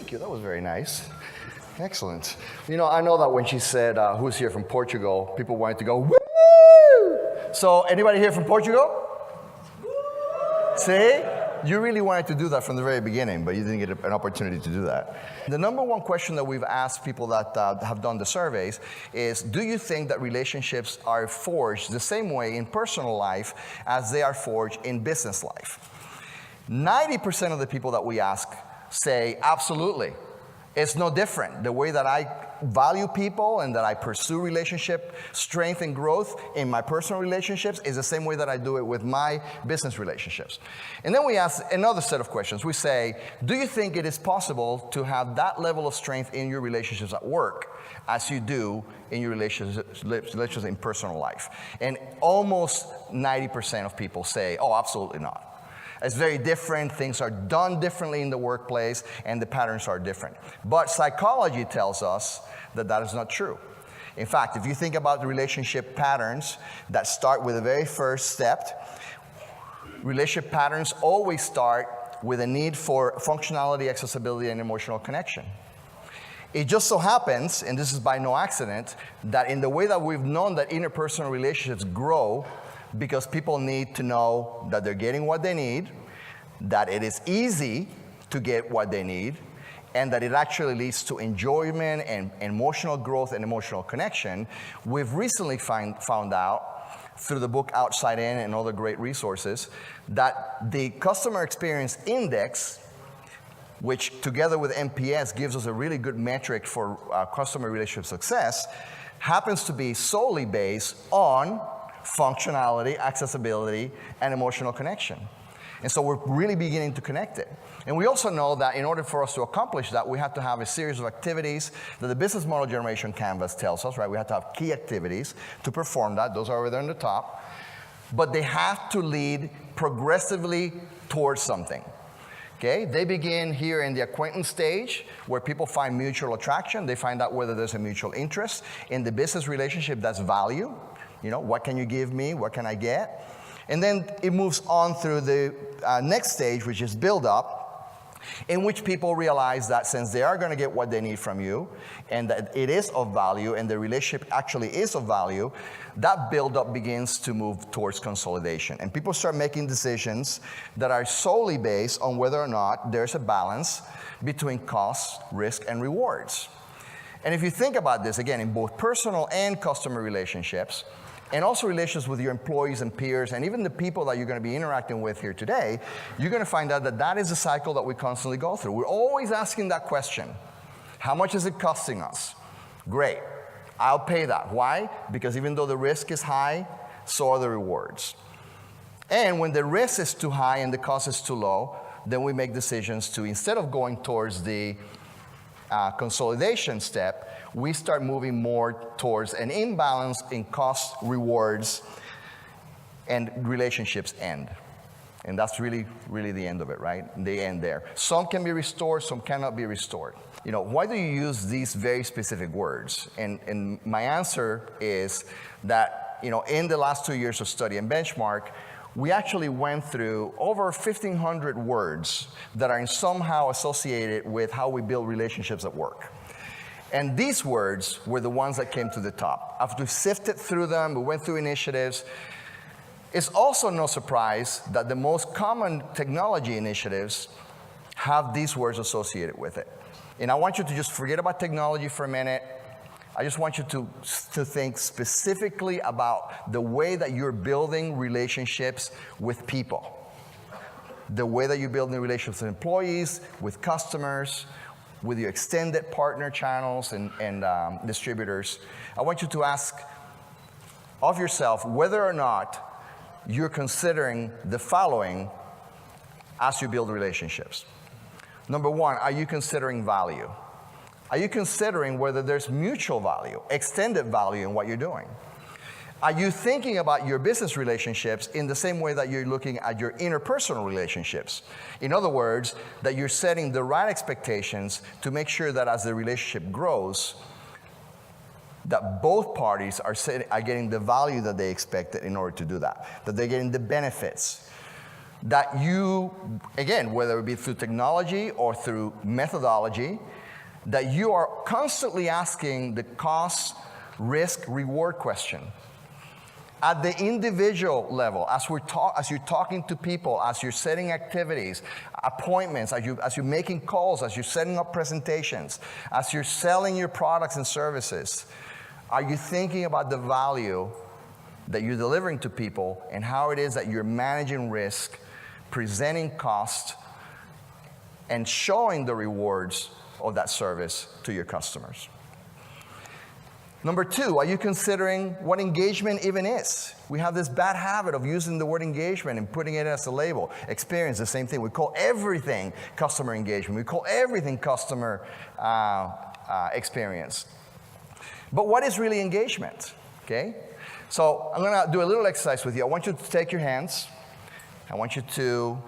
Thank you. That was very nice. Excellent. You know, I know that when she said, who's here from Portugal, people wanted to go, woo! So, anybody here from Portugal? See? You really wanted to do that from the very beginning, but you didn't get an opportunity to do that. The number one question that we've asked people that have done the surveys is, do you think that relationships are forged the same way in personal life as they are forged in business life? 90% of the people that we ask say, absolutely. It's no different. The way that I value people and that I pursue relationship strength and growth in my personal relationships is the same way that I do it with my business relationships. And then we ask another set of questions. We say, do you think it is possible to have that level of strength in your relationships at work as you do in your relationships in personal life? And almost 90% of people say, oh, absolutely not. It's very different. Things are done differently in the workplace, and the patterns are different. But psychology tells us that that is not true. In fact, if you think about the relationship patterns that start with the very first step, relationship patterns always start with a need for functionality, accessibility, and emotional connection. It just so happens, and this is by no accident, that in the way that we've known that interpersonal relationships grow, because people need to know that they're getting what they need, that it is easy to get what they need, and that it actually leads to enjoyment and emotional growth and emotional connection. We've recently found out through the book Outside In and other great resources that the Customer Experience Index, which together with NPS gives us a really good metric for customer relationship success, happens to be solely based on functionality, accessibility, and emotional connection. And so we're really beginning to connect it. And we also know that in order for us to accomplish that, we have to have a series of activities that the business model generation canvas tells us, right? We have to have key activities to perform that. Those are over there on the top. But they have to lead progressively towards something. Okay? They begin here in the acquaintance stage, where people find mutual attraction. They find out whether there's a mutual interest. In the business relationship, that's value. You know, what can you give me? What can I get? And then it moves on through the next stage, which is build up, in which people realize that since they are going to get what they need from you, and that it is of value, and the relationship actually is of value, that build up begins to move towards consolidation. And people start making decisions that are solely based on whether or not there's a balance between costs, risk, and rewards. And if you think about this, again, in both personal and customer relationships, and also relations with your employees and peers, and even the people that you're going to be interacting with here today, you're going to find out that that is a cycle that we constantly go through. We're always asking that question. How much is it costing us? Great. I'll pay that. Why? Because even though the risk is high, so are the rewards. And when the risk is too high and the cost is too low, then we make decisions to, instead of going towards the consolidation step, we start moving more towards an imbalance in cost, rewards, and relationships end. And that's really, really the end of it, right? They end there. Some can be restored, some cannot be restored. You know, why do you use these very specific words? And my answer is that, you know, in the last 2 years of study and benchmark, we actually went through over 1,500 words that are somehow associated with how we build relationships at work. And these words were the ones that came to the top. After we sifted through them, we went through initiatives. It's also no surprise that the most common technology initiatives have these words associated with it. And I want you to just forget about technology for a minute. I just want you to think specifically about the way that you're building relationships with people. The way that you're building relationships with employees, with customers, with your extended partner channels and distributors. I want you to ask of yourself whether or not you're considering the following as you build relationships. Number one, are you considering value? Are you considering whether there's mutual value, extended value in what you're doing? Are you thinking about your business relationships in the same way that you're looking at your interpersonal relationships? In other words, that you're setting the right expectations to make sure that as the relationship grows, that both parties are getting the value that they expected in order to do that they're getting the benefits. that you, again, whether it be through technology or through methodology, that you are constantly asking the cost, risk, reward question. At the individual level, as you're talking to people, as you're setting activities, appointments, as you're making calls, as you're setting up presentations, as you're selling your products and services, are you thinking about the value that you're delivering to people and how it is that you're managing risk, presenting cost, and showing the rewards of that service to your customers? Number two, are you considering what engagement even is? We have this bad habit of using the word engagement and putting it as a label. Experience, the same thing. We call everything customer engagement. We call everything customer experience. But what is really engagement? Okay? So I'm going to do a little exercise with you. I want you to take your hands. I want you to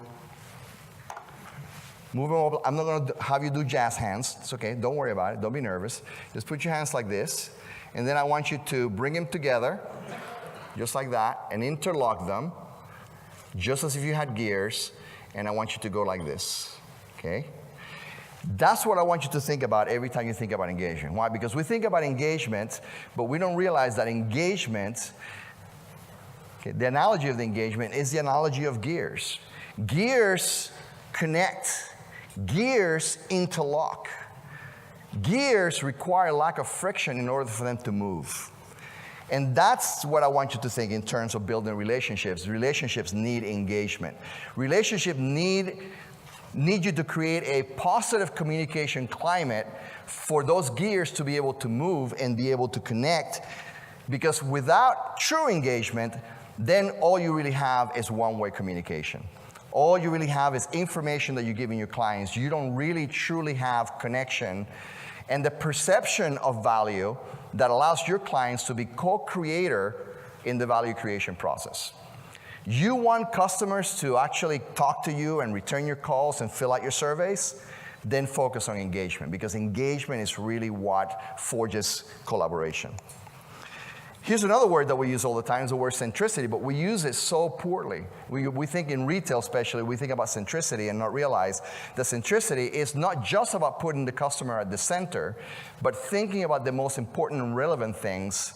move them over. I'm not going to have you do jazz hands. It's okay. Don't worry about it. Don't be nervous. Just put your hands like this. And then I want you to bring them together, just like that, and interlock them, just as if you had gears. And I want you to go like this. Okay? That's what I want you to think about every time you think about engagement. Why? Because we think about engagement, but we don't realize that engagement, okay, the analogy of the engagement is the analogy of gears. Gears connect. Gears interlock. Gears require lack of friction in order for them to move. And that's what I want you to think in terms of building relationships. Relationships need engagement. Relationships need you to create a positive communication climate for those gears to be able to move and be able to connect. Because without true engagement, then all you really have is one-way communication. All you really have is information that you're giving your clients. You don't really truly have connection and the perception of value that allows your clients to be co-creator in the value creation process. You want customers to actually talk to you and return your calls and fill out your surveys, then focus on engagement, because engagement is really what forges collaboration. Here's another word that we use all the time, is the word centricity, but we use it so poorly. We think in retail especially, we think about centricity and not realize that centricity is not just about putting the customer at the center, but thinking about the most important and relevant things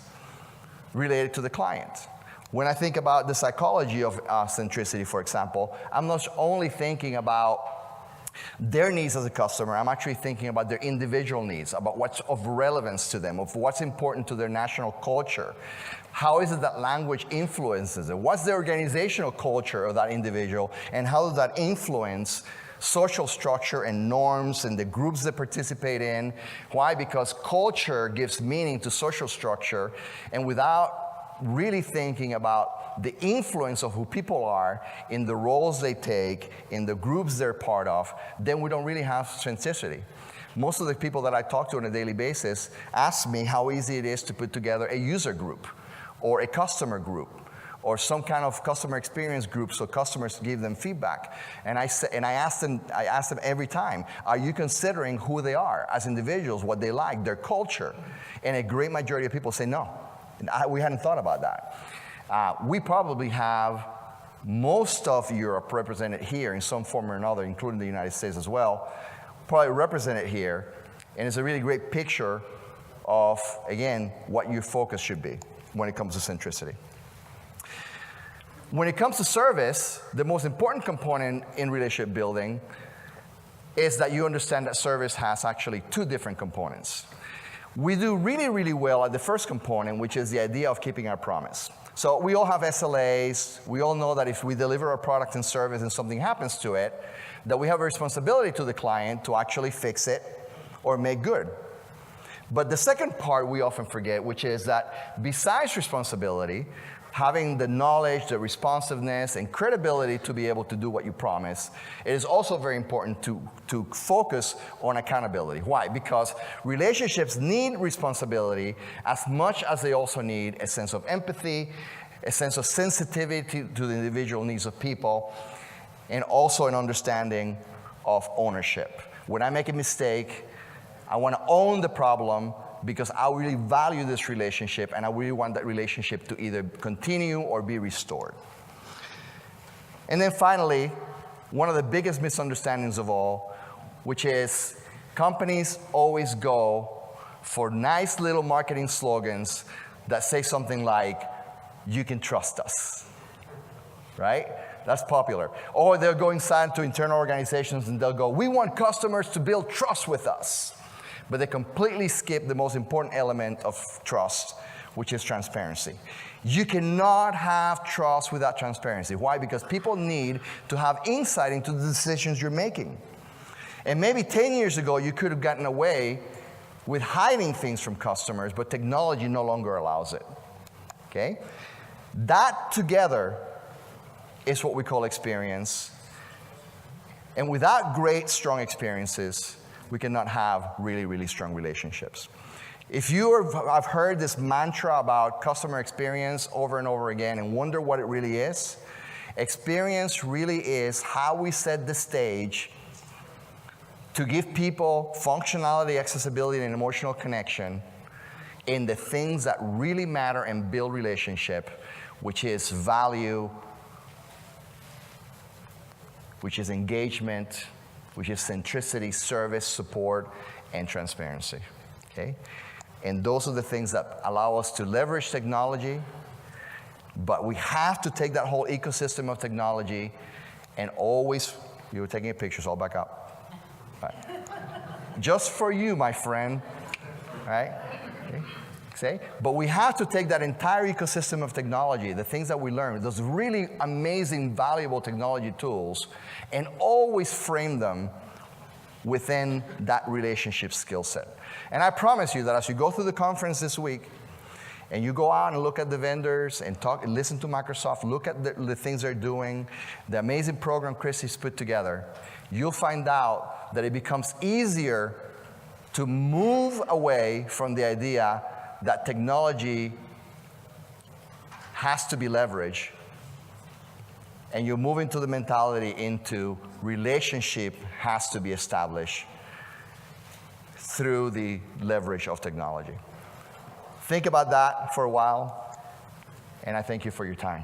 related to the client. When I think about the psychology of centricity, for example, I'm not only thinking about their needs as a customer, I'm actually thinking about their individual needs, about what's of relevance to them, of what's important to their national culture. How is it that language influences it? What's the organizational culture of that individual, and how does that influence social structure and norms and the groups they participate in? Why? Because culture gives meaning to social structure, and without really thinking about the influence of who people are in the roles they take, in the groups they're part of, then we don't really have centricity. Most of the people that I talk to on a daily basis ask me how easy it is to put together a user group or a customer group or some kind of customer experience group so customers give them feedback. And I ask them every time, are you considering who they are as individuals, what they like, their culture? And a great majority of people say no. We hadn't thought about that. We probably have most of Europe represented here in some form or another, including the United States as well, probably represented here. And it's a really great picture of, again, what your focus should be when it comes to centricity. When it comes to service, the most important component in relationship building is that you understand that service has actually two different components. We do really, really well at the first component, which is the idea of keeping our promise. So we all have SLAs. We all know that if we deliver a product and service and something happens to it, that we have a responsibility to the client to actually fix it or make good. But the second part we often forget, which is that besides responsibility, having the knowledge, the responsiveness, and credibility to be able to do what you promise, it is also very important to focus on accountability. Why? Because relationships need responsibility as much as they also need a sense of empathy, a sense of sensitivity to the individual needs of people, and also an understanding of ownership. When I make a mistake, I want to own the problem, because I really value this relationship and I really want that relationship to either continue or be restored. And then finally, one of the biggest misunderstandings of all, which is companies always go for nice little marketing slogans that say something like, "You can trust us," right? That's popular. Or they'll go inside to internal organizations and they'll go, "We want customers to build trust with us." But they completely skip the most important element of trust, which is transparency. You cannot have trust without transparency. Why? Because people need to have insight into the decisions you're making. And maybe 10 years ago, you could have gotten away with hiding things from customers, but technology no longer allows it. Okay? That together is what we call experience. And without great, strong experiences, we cannot have really, really strong relationships. If I've heard this mantra about customer experience over and over again and wonder what it really is, experience really is how we set the stage to give people functionality, accessibility, and emotional connection in the things that really matter and build relationship, which is value, which is engagement, which is centricity, service, support, and transparency. Okay? And those are the things that allow us to leverage technology, but we have to take that whole ecosystem of technology and always, you were taking pictures, I'll back up. Right. Just for you, my friend, right? Okay. See? But we have to take that entire ecosystem of technology, the things that we learn, those really amazing, valuable technology tools, and always frame them within that relationship skill set. And I promise you that as you go through the conference this week, and you go out and look at the vendors and talk and listen to Microsoft, look at the things they're doing, the amazing program Chrissy's put together, you'll find out that it becomes easier to move away from the idea that technology has to be leveraged, and you move into the mentality into relationship has to be established through the leverage of technology. Think about that for a while, and I thank you for your time.